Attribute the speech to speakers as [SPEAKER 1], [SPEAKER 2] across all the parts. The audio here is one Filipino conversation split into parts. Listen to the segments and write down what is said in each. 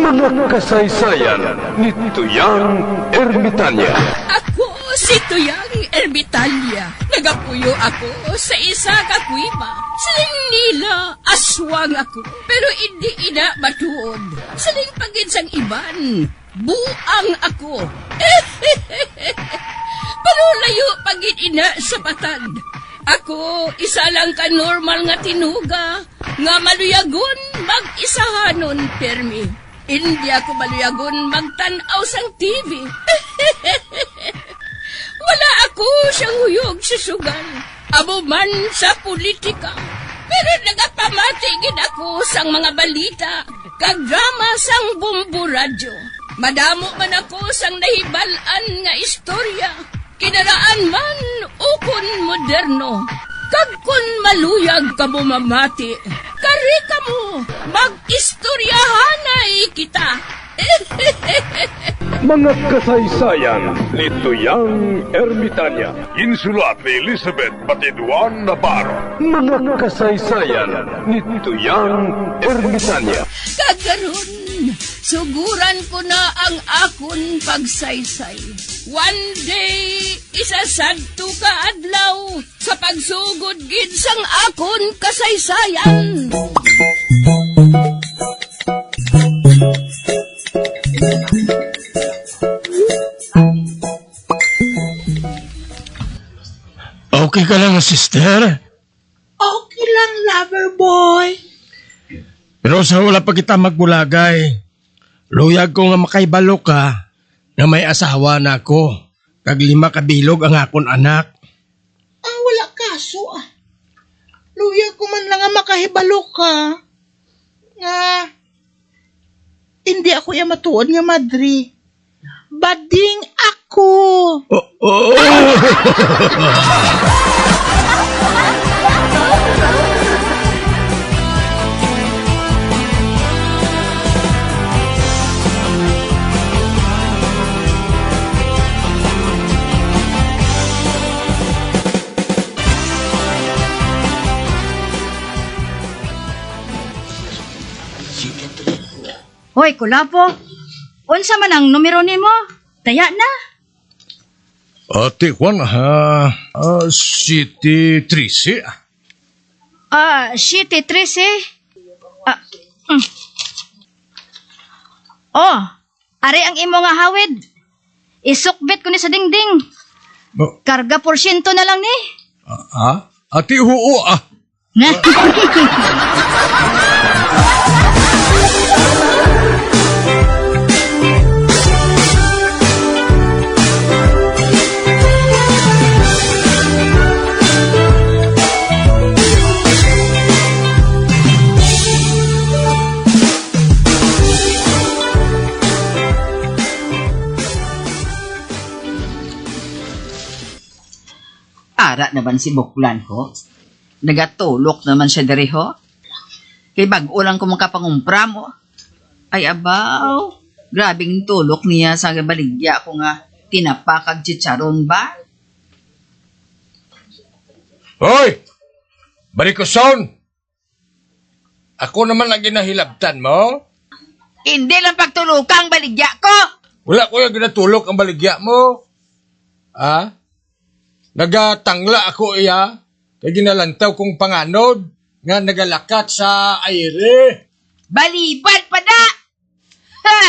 [SPEAKER 1] Mga kasaysayan ni Tuyang Ermitanya.
[SPEAKER 2] Ako si Tuyang Ermitanya. Nagapuyo ako sa isa ka kuiba. Siling nila, aswang ako. Pero hindi ina matuod. Siling pagid sang iban. Buang ako. Pero layo pagid ina sa patad. Ako, isa lang ka normal nga tinuga. Nga maluyagon mag-isahanon, permi. Hindi ako maluyagon magtanaw sang TV. Wala ako siyang huyog sa sugal. Abo man sa politika. Pero nagapamatagin ako sang mga balita. Kag drama sang Bumbu Radyo. Madamo man ako sang nahibalan nga istorya. Kinaraan man ukon moderno. Kag kun maluyag ka mo mamati, kari ka mo, mag-istoryahanay kita.
[SPEAKER 1] Mga kasaysayan ni Tuyang Ermitanya.
[SPEAKER 3] Insulat ni Elizabeth Batiduan Navarro.
[SPEAKER 1] Mga kasaysayan ni Tuyang Ermitanya.
[SPEAKER 2] Kagaron, suguran ko na ang akon pagsaysay. One day, isasadto ka adlaw sa pagsugod gid sang akon kasaysayan.
[SPEAKER 4] Okay ka lang, sister?
[SPEAKER 5] Okay lang, lover boy.
[SPEAKER 4] Pero sa wala pa kita magbulagay. Luyag ko nga makaibalo ka nga may asawa na ako. Kag 5 kabilog ang akon anak.
[SPEAKER 5] Wala kaso ah. Luyag ko man lang nga makahibalo ka. Nga, hindi ako yung matuod nga madri. Bading ako.
[SPEAKER 4] Oh.
[SPEAKER 6] Hoy, Kulapo. Unsa man ang numero nimo? Taya na.
[SPEAKER 4] Ate Juan, City 13.
[SPEAKER 6] City 13. Oh, ari ang imo nga hawid. Isukbit ko ni sa dingding. Karga porsyento na lang ni.
[SPEAKER 4] Ate huo
[SPEAKER 7] Ara naman si Buklan ho. Nagatulok naman siya diri ho. Kay bag-o lang ko makapangumpra mo. Ay abaw, grabing tulok niya sa baligya ko nga tinapakag chicharon ba?
[SPEAKER 4] Hoy! Barikoson! Ako naman ang ginahilabtan mo?
[SPEAKER 7] Hindi lang pagtulukang baligya ko.
[SPEAKER 4] Wala ko yung ginatulok ang baligya mo. Nagatangla ako iya. Kaya ginalantaw kong panganod nga nagalakat sa aire.
[SPEAKER 7] Balibad pa na! Ha!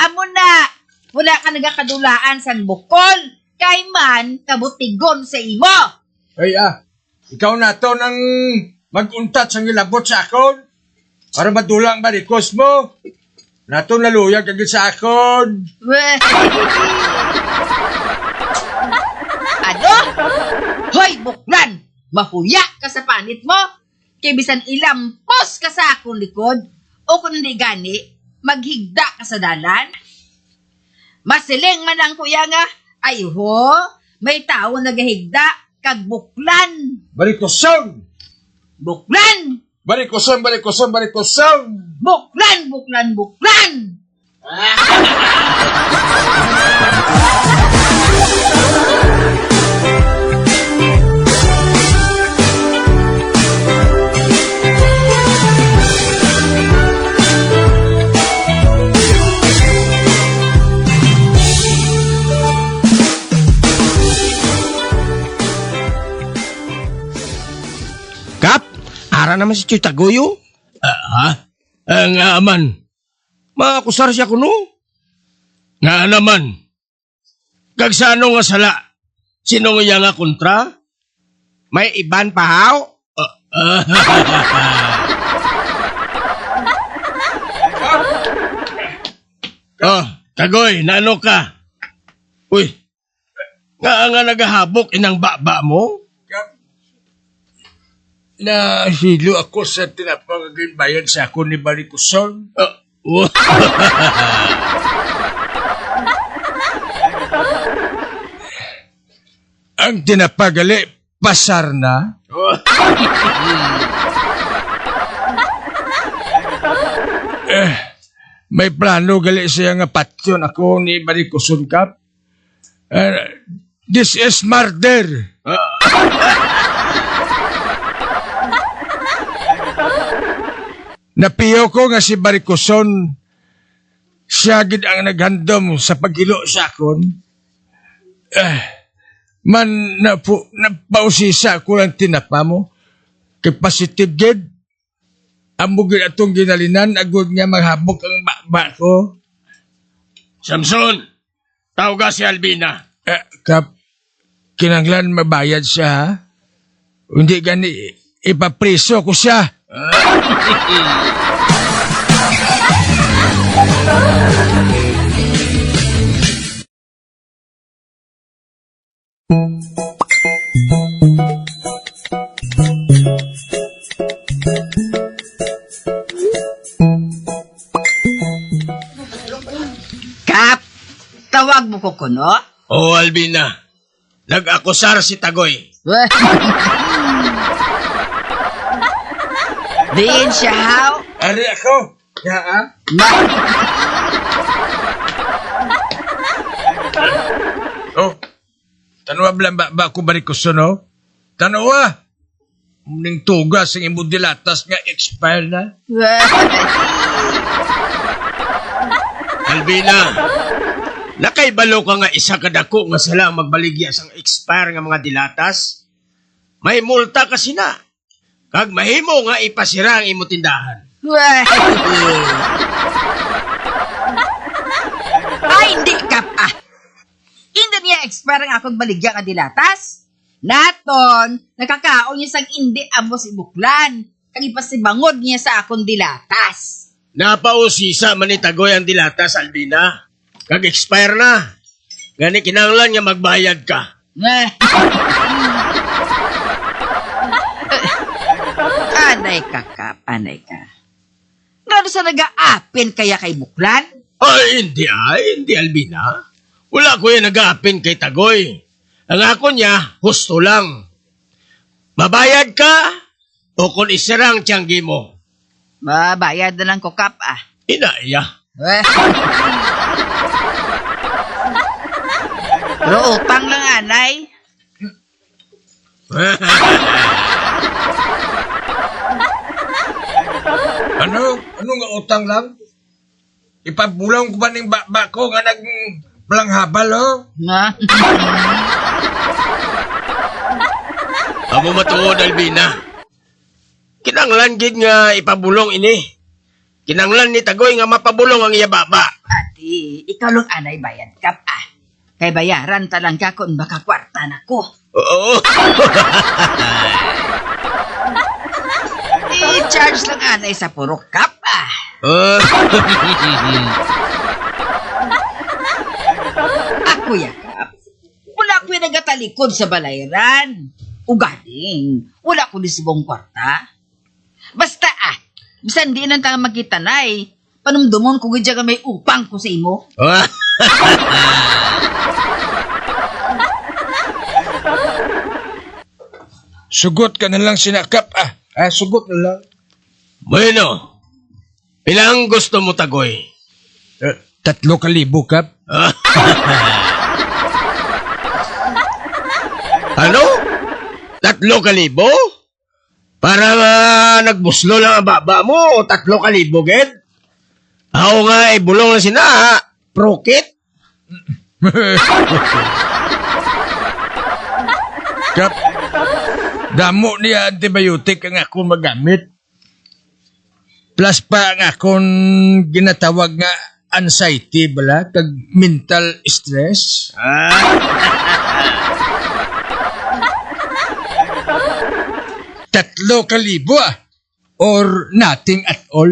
[SPEAKER 7] Amo na! Wala ka nagakadulaan sa bukol. Kay man, kabutigon sa imo.
[SPEAKER 4] Ay ikaw na to nang mag-untat sa ngilabot sa akon. Para madula ang barikos mo. Nato naluyag agad sa akon.
[SPEAKER 7] Ano? Hoy, Buklan! Mahuya ka sa panit mo. Kay bisan ilampos ka sa akong likod. O kung hindi gani, maghigda ka sa dalan. Masiling man ang kuya nga. Ay ho, may tao nagahigda kag Buklan.
[SPEAKER 4] Barikoson!
[SPEAKER 7] Buklan!
[SPEAKER 4] Barikoson!
[SPEAKER 7] Buklan!
[SPEAKER 4] Kusara naman si Choy Tagoyo. Ha? Nga aman. Makusar siya kuno. Nga naman. Kagsano nga sala? Sino nga nga kontra? May iban pa haw? Tagoy, naano ka? Uy, nga nagahabok inang baba mo?
[SPEAKER 8] Nahilo ako sa tinapagagin bayan sa ako ni Barikuson. Ang tinapagali, pasar na. May plano gali siya nga patyon ako ni Barikuson Kap. This is murder. Napiyo ko nga si Barikuson, siya gid ang naghandom sa paghilo sa akon. Napausisa ko ang tinapa mo. Kay positive gid. Amo gid atong ginalinan, agod nga maghabok ang baba ko.
[SPEAKER 4] Samson, tawag si Albina.
[SPEAKER 8] Kap, kinanglan mabayad siya, ha? Hindi gani, ipapriso ko siya.
[SPEAKER 7] Kap, tawag mo ko kuno?
[SPEAKER 4] Oo, Albina. Nag-akusar si Tagoy.
[SPEAKER 7] Diin siya haw?
[SPEAKER 8] Ari ako. Ya, Tanawa blang ba ko Barikuson, no? Tanawa. Muning tugas ang imong dilatas nga expire na.
[SPEAKER 4] Albina, nakaibalo ka nga isa kadako nga sala ang magbaligya sang expire nga mga dilatas. May multa kasi na. Kag mahimo nga ipasira ang imo tindahan.
[SPEAKER 7] Ay, hindi Kap Hindi niya expire ang akong baligya nga dilatas. Naton, nakakaon niya sang indi amos ibuklan. Kag ipasibangod niya sa akong dilatas.
[SPEAKER 4] Napausisa man ni Tagoy ang dilatas, Albina. Kag expire na. Gani kinahanglan nga magbayad ka.
[SPEAKER 7] Anay ka, Kap. Anay ka. Ngano sa nag-aapin kaya kay buklan?
[SPEAKER 4] Ay, hindi, Albina. Wala ko yung nag-aapin kay Tagoy. Ang ako niya, husto lang. Mabayad ka o kung isirang tiyanggi mo.
[SPEAKER 7] Mabayad na lang ko, Kap
[SPEAKER 4] Inaya.
[SPEAKER 7] Pero utang lang, anay.
[SPEAKER 8] Ano nga utang lang? Ipabulong ko ba ng baba ko nga nagbalang habal, oh?
[SPEAKER 4] Amo matuod, Albina. Kinanglan gid nga ipabulong ini. Kinanglan ni Tagoy nga mapabulong ang iya baba.
[SPEAKER 7] Ati, ikaw lang anay bayad, Kap Kay bayaran talang ka kung baka kwarta na ko.
[SPEAKER 4] Oo.
[SPEAKER 7] I-charge lang anay sa puro Kap Ako ya, Kap. Wala ko yung nagatalikod sa balayran. Ugaling. Wala ko nisibong kwarta. Basta bisan di nang tanga magkita na panumdumon ko gudya may upang ko sa imo.
[SPEAKER 8] Sugot ka na lang sinakap, sugot na lang.
[SPEAKER 4] Bueno, ilang gusto mo, Tagoy?
[SPEAKER 8] 3,000, Kap.
[SPEAKER 4] Ano? 3,000? Para nagbuslo lang ang baba mo, 3,000, ged? Ako nga, bulong na sina, prokit?
[SPEAKER 8] Kap, Damo niya antibiotic ang akong magamit. Plus pa ang akong ginatawag nga anxiety bala, kag mental stress. Tatlo kalibo or nothing at all.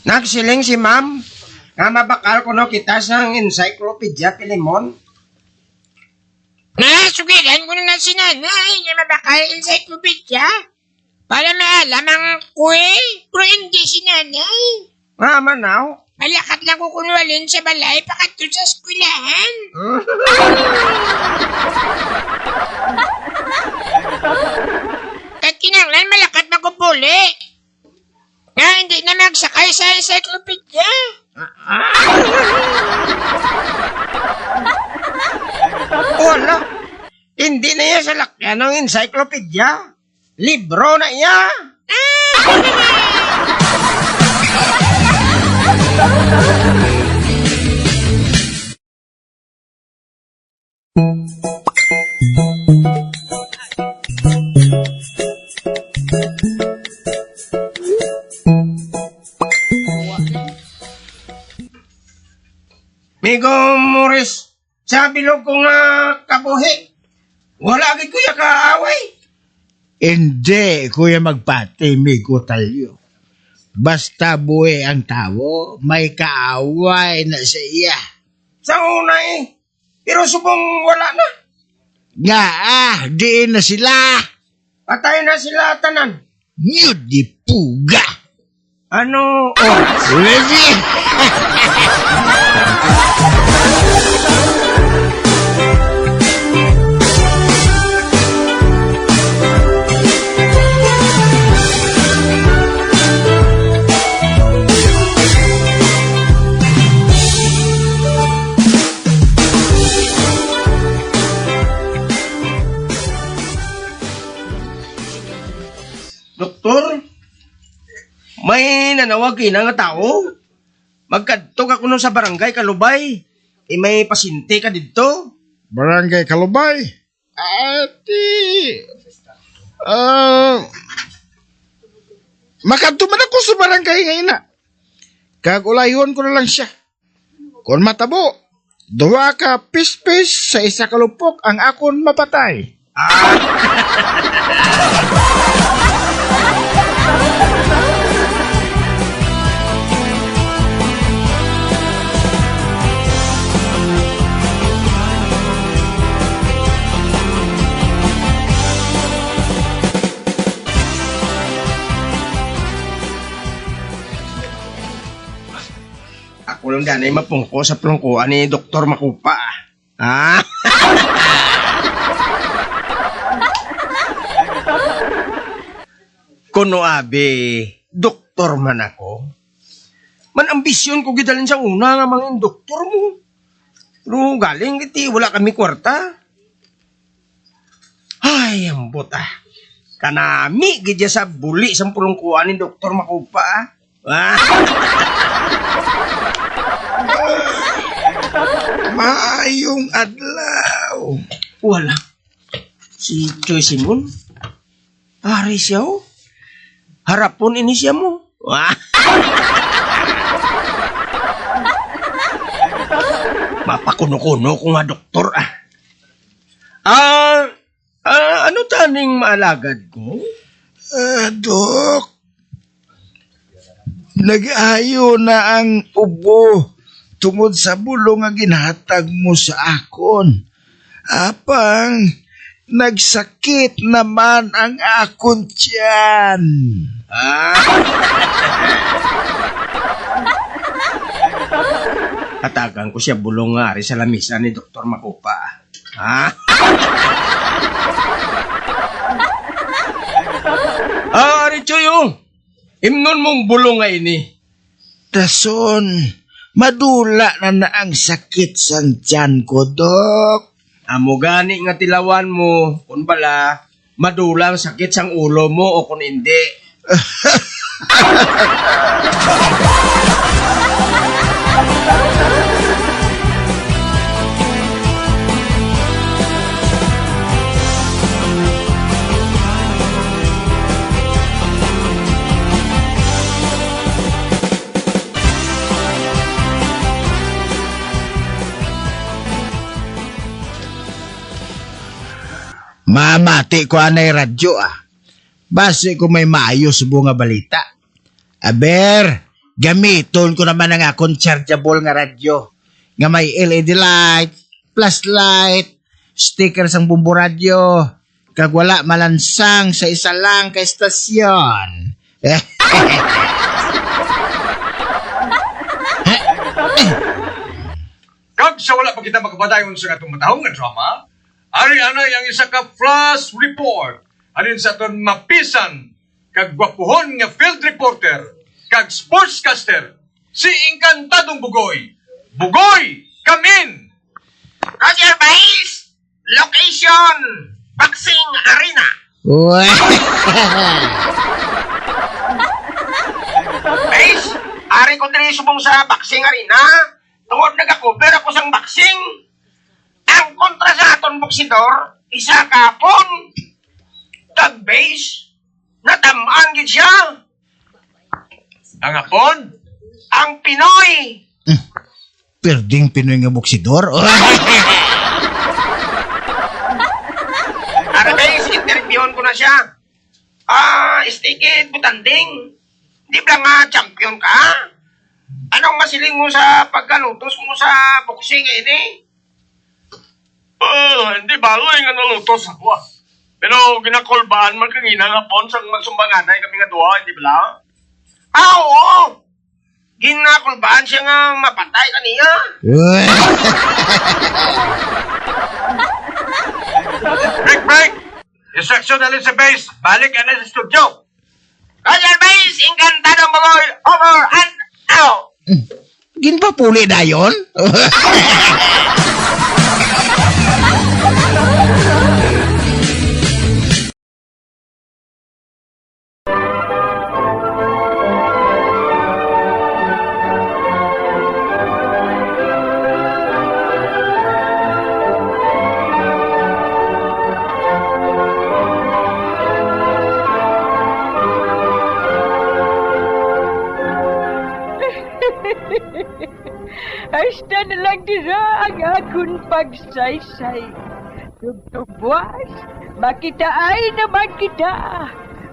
[SPEAKER 9] Nagsiling si ma'am, nga mabakal ko no kita sa encyclopedia Pilimon.
[SPEAKER 10] Nasugilan ko na si nanay na mabakal encyclopedia para maalam ang kuwi, pero hindi si nanay.
[SPEAKER 9] Nga manaw?
[SPEAKER 10] Malakat lang ko kunwalin sa balay pakatun sa eskwelahan. Kat kinanglan malakat na ko puli. Nga hindi na magsakay sa encyclopedia.
[SPEAKER 9] Wala. Hindi na iya sa lakyan ng encyclopedia. Libro na iya. Migo Morris, sabi lo ko nga kabuhi. Wala gid kuya kaaway.
[SPEAKER 8] Hindi, kuya magpati, migo talyo. Basta buhay ang tao, may kaaway na sa iya.
[SPEAKER 9] Sa una pero subong wala na.
[SPEAKER 8] Nga di na sila.
[SPEAKER 9] Patay na sila tanan.
[SPEAKER 8] Yun di puga.
[SPEAKER 9] Ano oras?
[SPEAKER 8] Ready?
[SPEAKER 9] Doktor, may nanawag na nga tao. Magkadtog ako nun sa barangay Kalubay. May pasyente ka dito.
[SPEAKER 8] Barangay Kalubay? Makatuman ako sa barangay ngayon na. Kagulayhon ko na lang siya. Kung matabo, 2 ka pispis sa isa kalupok ang akon mapatay.
[SPEAKER 9] Ako lang danay mapungko sa plungkuan ni Dr. Makupa. Kuno abi, doktor man ako. Man ambisyon ko gidalin sa una nga mga doktor mo. Pero galing iti wala kami kwarta. Ay, ambot Kanami gidya sa buli sa pulungkuan ni Dr. Makupa.
[SPEAKER 8] Maayong adlaw.
[SPEAKER 9] Wala. Si Joy Simon? Pare siya Harapon ini siya mo. Mapakuno-kuno ko nga doktor ano taning maalagad ko?
[SPEAKER 8] Dok. Nag-ayo na ang ubo tungod sa bulong nga ginhatag mo sa akon. Apang nagsakit naman ang akon tiyan.
[SPEAKER 9] Katagan ko siya bulong nga sa lamisa ni Dr. Makupa.
[SPEAKER 4] Richoyo, imnon mong bulong nga ini.
[SPEAKER 8] Dason, madula na ang sakit sang tiyan ko, Dok.
[SPEAKER 4] Amo gani nga tilawan mo, kung bala, madulang sakit sang ulo mo o kung hindi.
[SPEAKER 8] Mamati ko anay radyo Base ko may maayos bunga balita. Aber, gamiton ko naman ang akong chargeable nga radyo. Nga may LED light, flashlight, sticker sang bumbu radyo, kag wala malansang sa isa lang ka estasyon.
[SPEAKER 3] Kag sa wala pa kita makapadayon sa atong matahong nga drama, ari anay ang isa ka flash report. Anin sa aton mapisan kag gwapuhon nga field reporter kag sportscaster si Encantadong Bugoy. Bugoy Kamin!
[SPEAKER 10] Roger Base! Location! Boxing Arena! Base, ari ko diri subong sa Boxing Arena. Tungod nag-cover ako sang boxing. Ang kontra sa aton boksidor, isa kapon. Tag base, natamaan gid siya.
[SPEAKER 3] Ang apon?
[SPEAKER 10] Ang Pinoy.
[SPEAKER 8] Perding Pinoy nga boksidor.
[SPEAKER 10] Ara base, interviewon ko na siya. Stikid, butanding. Di ba nga champion ka? Anong masiling mo sa pagkalutos mo sa boxing ini?
[SPEAKER 3] Hindi baloy nga nalutos ako Pero ginakolbaan man kangina nga pon sang magsumbanganay kami nga duha, hindi ba?
[SPEAKER 10] Oo! Ginakulbaan siya nga mapatay kaniya.
[SPEAKER 3] Break! Instruction na sa base. Balik ka na sa studio.
[SPEAKER 10] Roger Base, Encantadong Bugoy, over and out!
[SPEAKER 8] Ginpapuli na yun?
[SPEAKER 2] Hasta na lang dira ang akong pagsaysay. Tugtugwas, makitaay naman kita.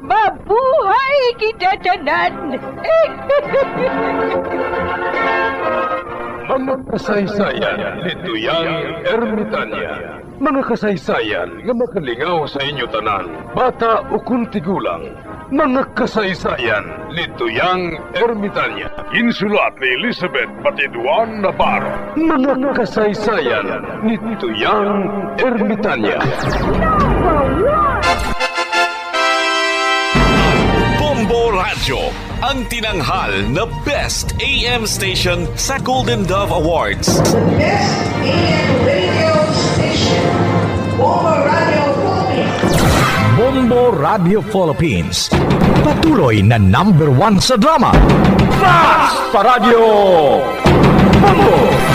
[SPEAKER 2] Mabuhay kita tanan.
[SPEAKER 1] Mga kasaysayan ni Tuyang Ermitanya. Mga kasaysayan nga makalingaw sa inyo tanan, bata o kuntigulang. Mga kasaysayan ni Tuyang Ermitanya.
[SPEAKER 3] Insulat ni Elizabeth Batiduan Navarro.
[SPEAKER 1] Mga kasaysayan ni Tuyang Ermitanya.
[SPEAKER 11] Bombo Radio, ang tinanghal na Best AM Station sa Golden Dove Awards.
[SPEAKER 5] Best AM radio station, Bombo Radio Philippines.
[SPEAKER 12] Bombo Radio Philippines. Patuloy na #1 sa drama.
[SPEAKER 1] Flash Paradyo Bombo!